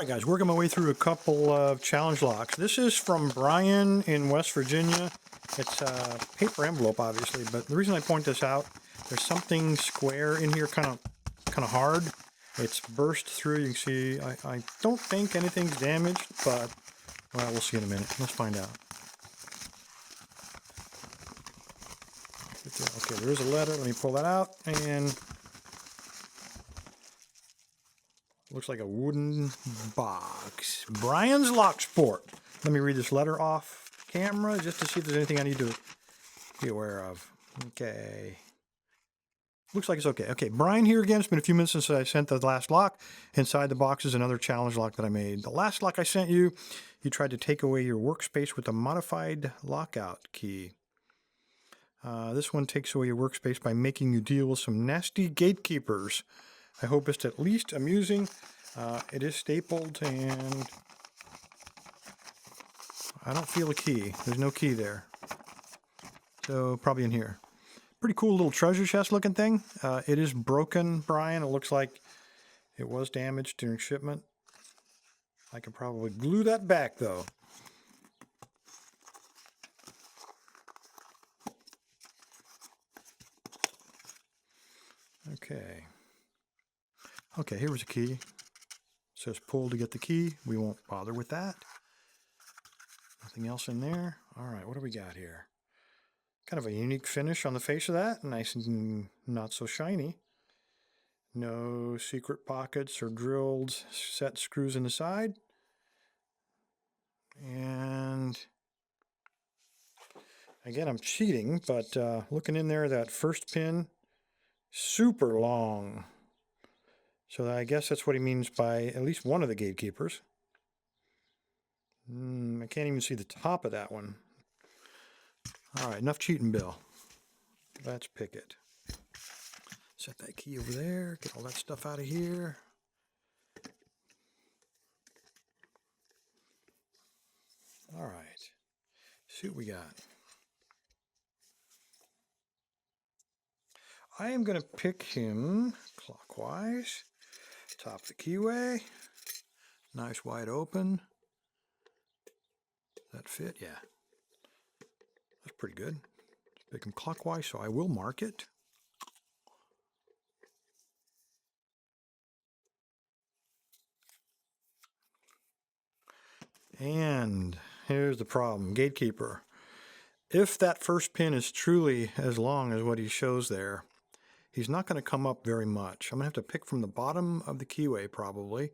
right, guys, working my way through a couple of challenge locks. This is from Brian in West Virginia. It's a paper envelope, obviously, but the reason I point this out, there's something square in here, kind of hard. It's burst through. You can see, I don't think anything's damaged, but well, we'll see in a minute. Let's find out. Okay, there is a letter. Let me pull that out, and looks like a wooden box. Brian's Lock Sport. Let me read this letter off camera just to see if there's anything I need to be aware of. Okay. Looks like it's okay. Okay, Brian here again. It's been a few minutes since I sent the last lock. Inside the box is another challenge lock that I made. The last lock I sent you, you tried to take away your workspace with a modified lockout key. This one takes away your workspace by making you deal with some nasty gatekeepers. I hope it's at least amusing. It is stapled, and I don't feel a key. There's no key there. So probably in here. Pretty cool little treasure chest looking thing. It is broken, Brian. It looks like it was damaged during shipment. I could probably glue that back, though. Okay. Okay, here was a key. It says pull to get the key. We won't bother with that. Nothing else in there. All right, what do we got here? Kind of a unique finish on the face of that. Nice and not so shiny. No secret pockets or drilled set screws in the side. And again, I'm cheating, but looking in there, that first pin, super long. So I guess that's what he means by at least one of the gatekeepers. I can't even see the top of that one. All right, enough cheating, Bill. Let's pick it. Set that key over there. Get all that stuff out of here. All right. See what we got. I am going to pick him clockwise. Top the keyway. Nice wide open. Does that fit? Yeah. That's pretty good. Let's pick him clockwise, so I will mark it. And here's the problem. Gatekeeper. If that first pin is truly as long as what he shows there, he's not going to come up very much. I'm going to have to pick from the bottom of the keyway probably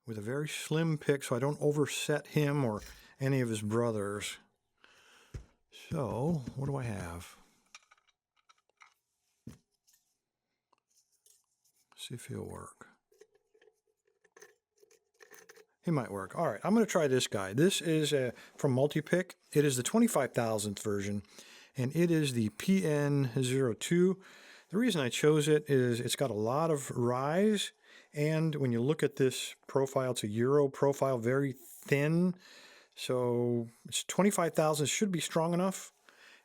with a very slim pick so I don't overset him or any of his brothers. So, what do I have? See if he'll work. He might work. All right, I'm going to try this guy. This is from Multipick. It is the 25,000th version, and it is the PN02. The reason I chose it is it's got a lot of rise, and when you look at this profile, it's a Euro profile, very thin. So it's 25,000, should be strong enough,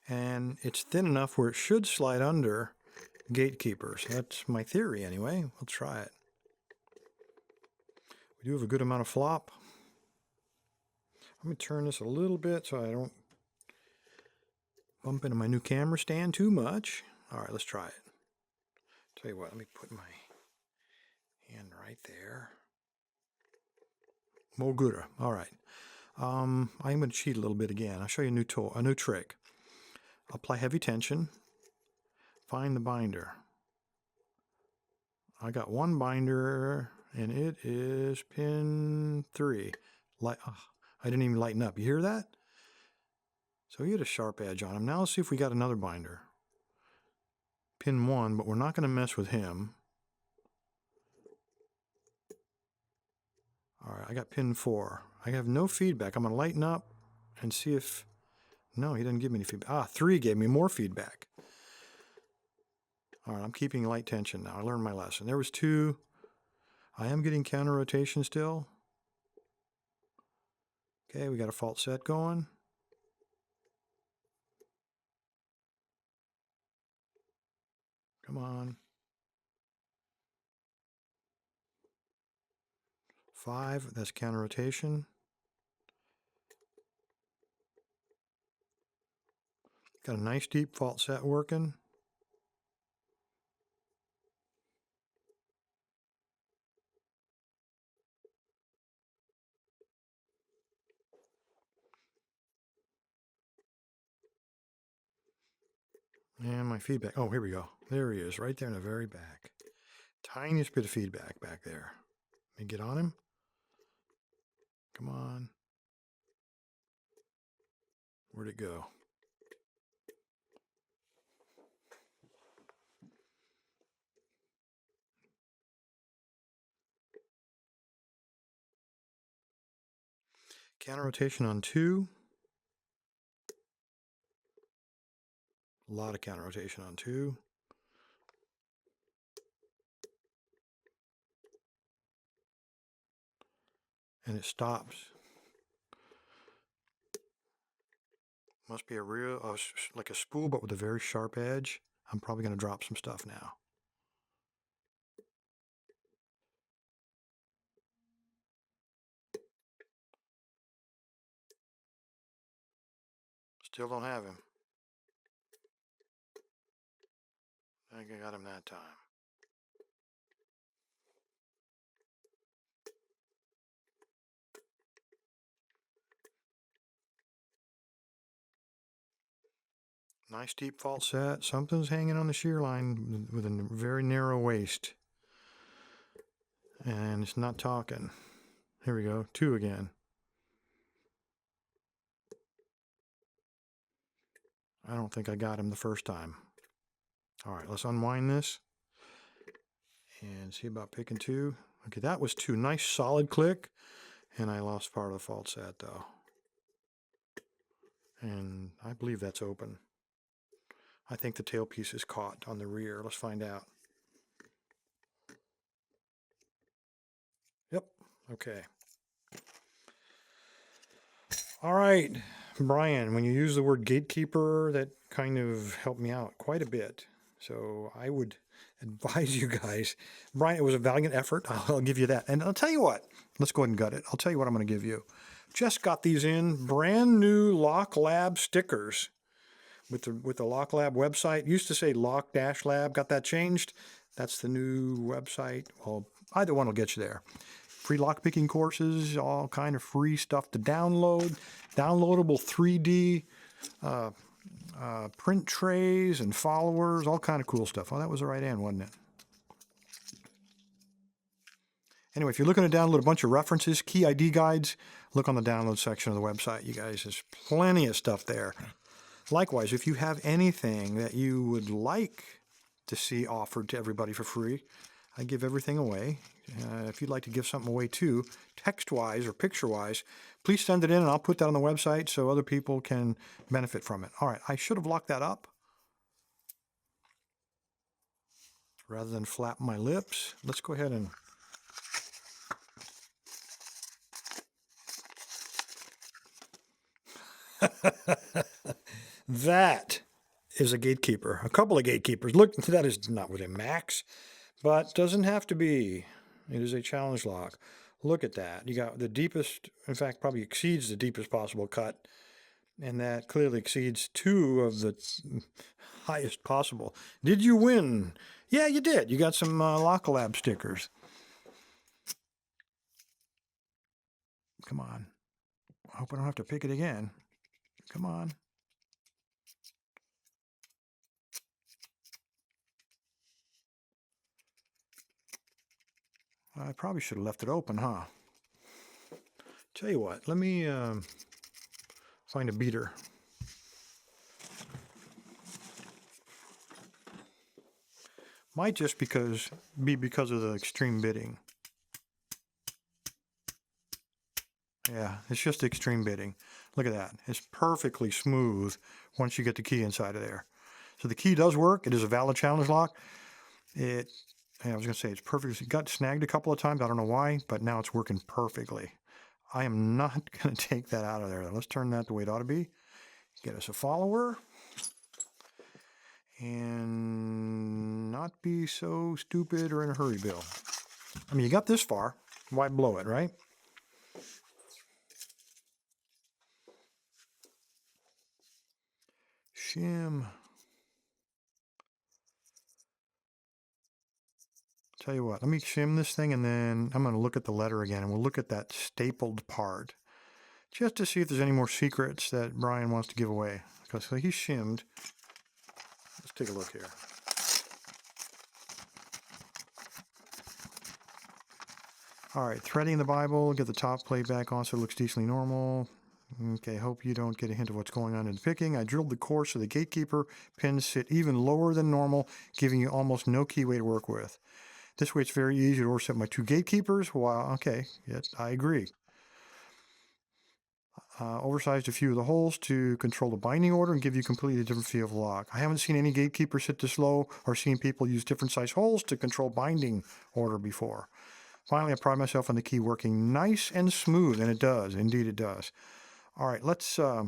and it's thin enough where it should slide under gatekeepers. That's my theory anyway. We'll try it. We do have a good amount of flop. Let me turn this a little bit so I don't bump into my new camera stand too much. All right, let's try it. Tell you what, let me put my hand right there. More gooder. All right. I'm going to cheat a little bit again. I'll show you a new trick. Apply heavy tension. Find the binder. I got one binder, and it is pin 3. I didn't even lighten up. You hear that? So he had a sharp edge on him. Now let's see if we got another binder. Pin 1, but we're not going to mess with him. All right, I got pin 4. I have no feedback. I'm going to lighten up and see if... No, he didn't give me any feedback. 3 gave me more feedback. All right, I'm keeping light tension now. I learned my lesson. There was 2. I am getting counter rotation still. Okay, we got a fault set going. Come on. 5, that's counter rotation. Got a nice deep fault set working. And my feedback. Oh, here we go. There he is, right there in the very back. Tiniest bit of feedback back there. Let me get on him. Come on. Where'd it go? Counter rotation on 2. A lot of counter rotation on 2. And it stops. Must be a real, like a spool, but with a very sharp edge. I'm probably going to drop some stuff now. Still don't have him. I think I got him that time. Nice deep fault set. Something's hanging on the shear line with a very narrow waist. And it's not talking. Here we go. 2 again. I don't think I got him the first time. All right, let's unwind this and see about picking 2. Okay, that was 2. Nice solid click. And I lost part of the fault set though. And I believe that's open. I think the tailpiece is caught on the rear. Let's find out. Yep. Okay. All right, Brian, when you use the word gatekeeper, that kind of helped me out quite a bit. So I would advise you guys. Brian, it was a valiant effort. I'll give you that. And I'll tell you what. Let's go ahead and gut it. I'll tell you what I'm going to give you. Just got these in. Brand new LockLab stickers with the LockLab website. Used to say Lock-Lab. Got that changed. That's the new website. Well, either one will get you there. Free lockpicking courses, all kind of free stuff to download. Downloadable 3D print trays and followers, all kind of cool stuff. Oh, that was the right end, wasn't it? Anyway, if you're looking to download a bunch of references, key ID guides, look on the download section of the website. You guys, there's plenty of stuff there. Likewise, if you have anything that you would like to see offered to everybody for free, I give everything away. If you'd like to give something away too, text-wise or picture-wise, please send it in and I'll put that on the website so other people can benefit from it. All right, I should have locked that up. Rather than flap my lips, let's go ahead and... That is a gatekeeper. A couple of gatekeepers. Look, that is not with a max, but doesn't have to be. It is a challenge lock. Look at that. You got the deepest, in fact, probably exceeds the deepest possible cut. And that clearly exceeds 2 of the highest possible. Did you win? Yeah, you did. You got some LockLab stickers. Come on. I hope I don't have to pick it again. Come on. I probably should have left it open, huh? Tell you what, let me find a beater. Might just be because of the extreme bidding. Yeah, it's just extreme bidding. Look at that. It's perfectly smooth once you get the key inside of there. So the key does work. It is a valid challenge lock. I was going to say it's perfect. It got snagged a couple of times. I don't know why, but now it's working perfectly. I am not going to take that out of there. Let's turn that the way it ought to be. Get us a follower. And not be so stupid or in a hurry, Bill. I mean, you got this far. Why blow it, right? Shim. Tell you what, let me shim this thing, and then I'm going to look at the letter again, and we'll look at that stapled part just to see if there's any more secrets that Brian wants to give away. Because so he's shimmed. Let's take a look here. All right, threading the Bible, get the top plate back on so it looks decently normal. Okay, hope you don't get a hint of what's going on in the picking. I drilled the core so the Gatekeeper pins sit even lower than normal, giving you almost no keyway to work with. This way it's very easy to overset my two Gatekeepers. Wow, okay, yes, I agree. Oversized a few of the holes to control the binding order and give you a completely different feel of the lock. I haven't seen any Gatekeeper sit this low or seen people use different size holes to control binding order before. Finally, I pride myself on the key working nice and smooth, and it does. Indeed, it does. All right, let's try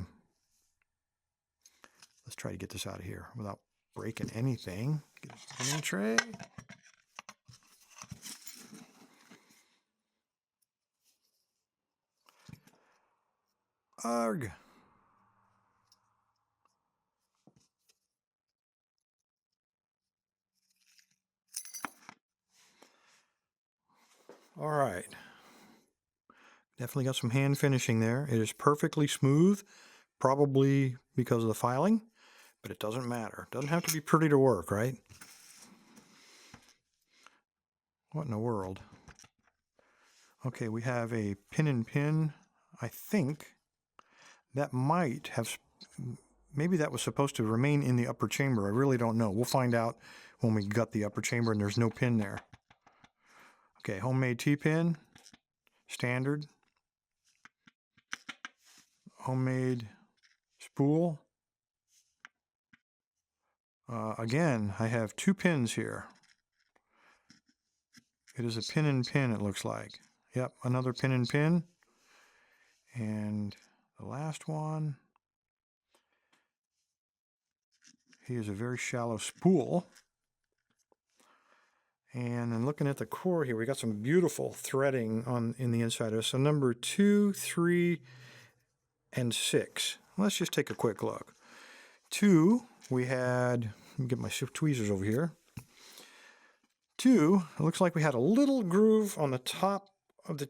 to get this out of here without breaking anything. Get a spinning tray. Arg. All right. Definitely got some hand finishing there. It is perfectly smooth, probably because of the filing, but it doesn't matter. It doesn't have to be pretty to work, right? What in the world? Okay, we have a pin and pin. I think that might have, maybe that was supposed to remain in the upper chamber. I really don't know. We'll find out when we gut the upper chamber and there's no pin there. Okay, homemade T-pin, standard, homemade spool. Again, I have two pins here. It is a pin and pin, it looks like. Yep, another pin and pin. And the last one, here's a very shallow spool. And then looking at the core here, we got some beautiful threading in the inside of it. So number 2, 3, and 6. Let's just take a quick look. 2, we had, let me get my tweezers over here. 2, it looks like we had a little groove on the top of the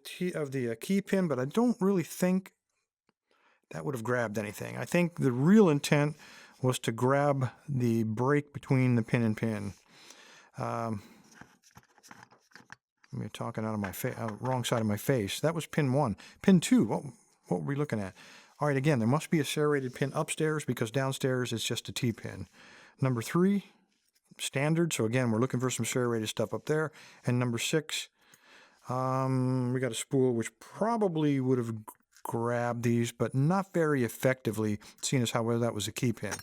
key pin, but I don't really think that would have grabbed anything. I think the real intent was to grab the break between the pin and pin. I'm talking out of my wrong side of my face. That was pin 1. Pin 2, what were we looking at? All right, again, there must be a serrated pin upstairs because downstairs it's just a T-pin. Number 3, standard. So again, we're looking for some serrated stuff up there. And number 6, we got a spool which probably would have grabbed these, but not very effectively, seeing as how well that was a key pin.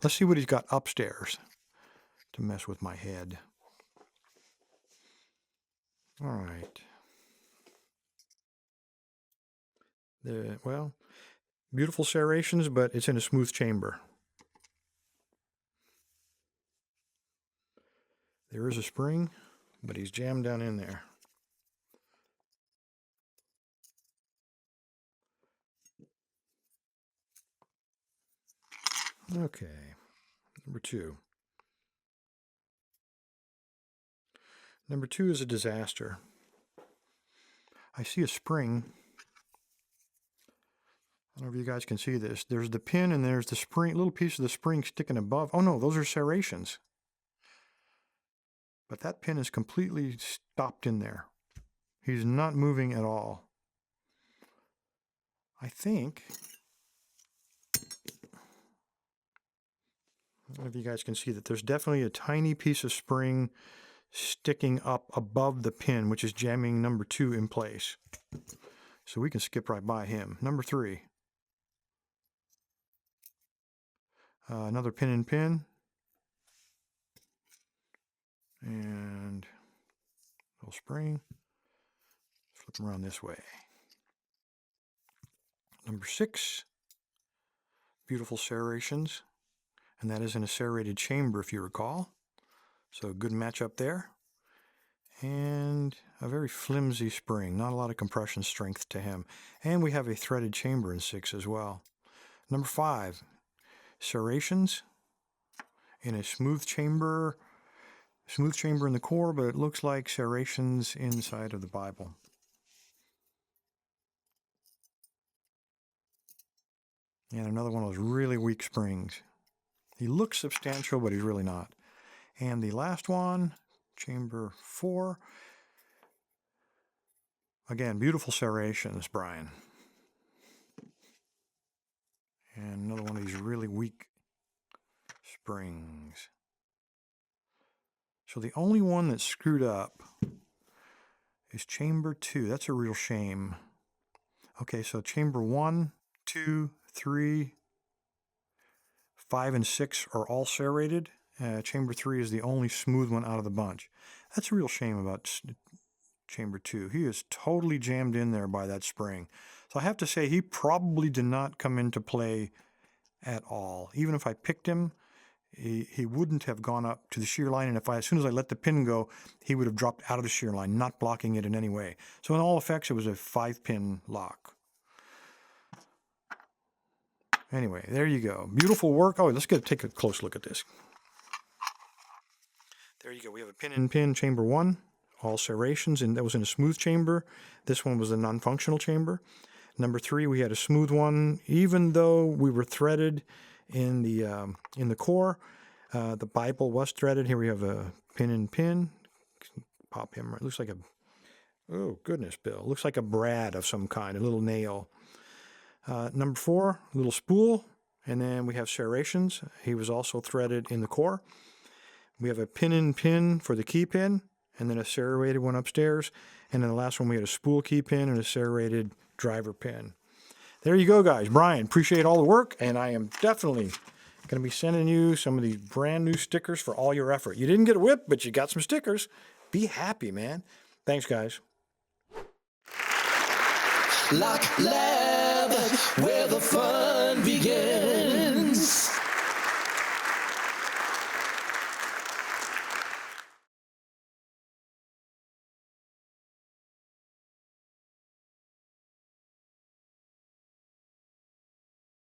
Let's see what he's got upstairs to mess with my head. All right. Well, beautiful serrations, but it's in a smooth chamber. There is a spring, but he's jammed down in there. Okay, number 2. Number 2 is a disaster. I see a spring. I don't know if you guys can see this. There's the pin and there's the spring, little piece of the spring sticking above. Oh no, those are serrations. But that pin is completely stopped in there. He's not moving at all. I think, I don't know if you guys can see that there's definitely a tiny piece of spring sticking up above the pin, which is jamming number 2 in place. So we can skip right by him. Number 3. Another pin and pin. And little spring. Flip them around this way. Number 6. Beautiful serrations. And that is in a serrated chamber, if you recall. So good match up there. And a very flimsy spring, not a lot of compression strength to him. And we have a threaded chamber in 6 as well. Number 5, serrations in a smooth chamber in the core, but it looks like serrations inside of the Bible. And another one of those really weak springs. He looks substantial, but he's really not. And the last one, chamber 4. Again, beautiful serrations, Brian. And another one of these really weak springs. So the only one that's screwed up is chamber 2. That's a real shame. Okay, so chamber 1, 2, 3, 5, and 6 are all serrated. Chamber 3 is the only smooth one out of the bunch. That's a real shame about chamber 2. He is totally jammed in there by that spring. So I have to say he probably did not come into play at all. Even if I picked him, he wouldn't have gone up to the shear line, and as soon as I let the pin go, he would have dropped out of the shear line, not blocking it in any way. So in all effects, it was a 5-pin lock. Anyway, there you go. Beautiful work. Oh, let's take a close look at this. There you go. We have a pin-in-pin chamber 1, all serrations, and that was in a smooth chamber. This one was a non-functional chamber. Number 3, we had a smooth one, even though we were threaded in the core. The Bible was threaded. Here we have a pin-in-pin. Pop him. It looks like oh goodness, Bill. It looks like a brad of some kind, a little nail. Number 4, little spool, and then we have serrations. He was also threaded in the core. We have a pin-in-pin for the key pin, and then a serrated one upstairs. And then the last one, we had a spool key pin and a serrated driver pin. There you go, guys. Brian, appreciate all the work, and I am definitely going to be sending you some of these brand new stickers for all your effort. You didn't get a whip, but you got some stickers. Be happy, man. Thanks, guys. LockLab, where the fun begins.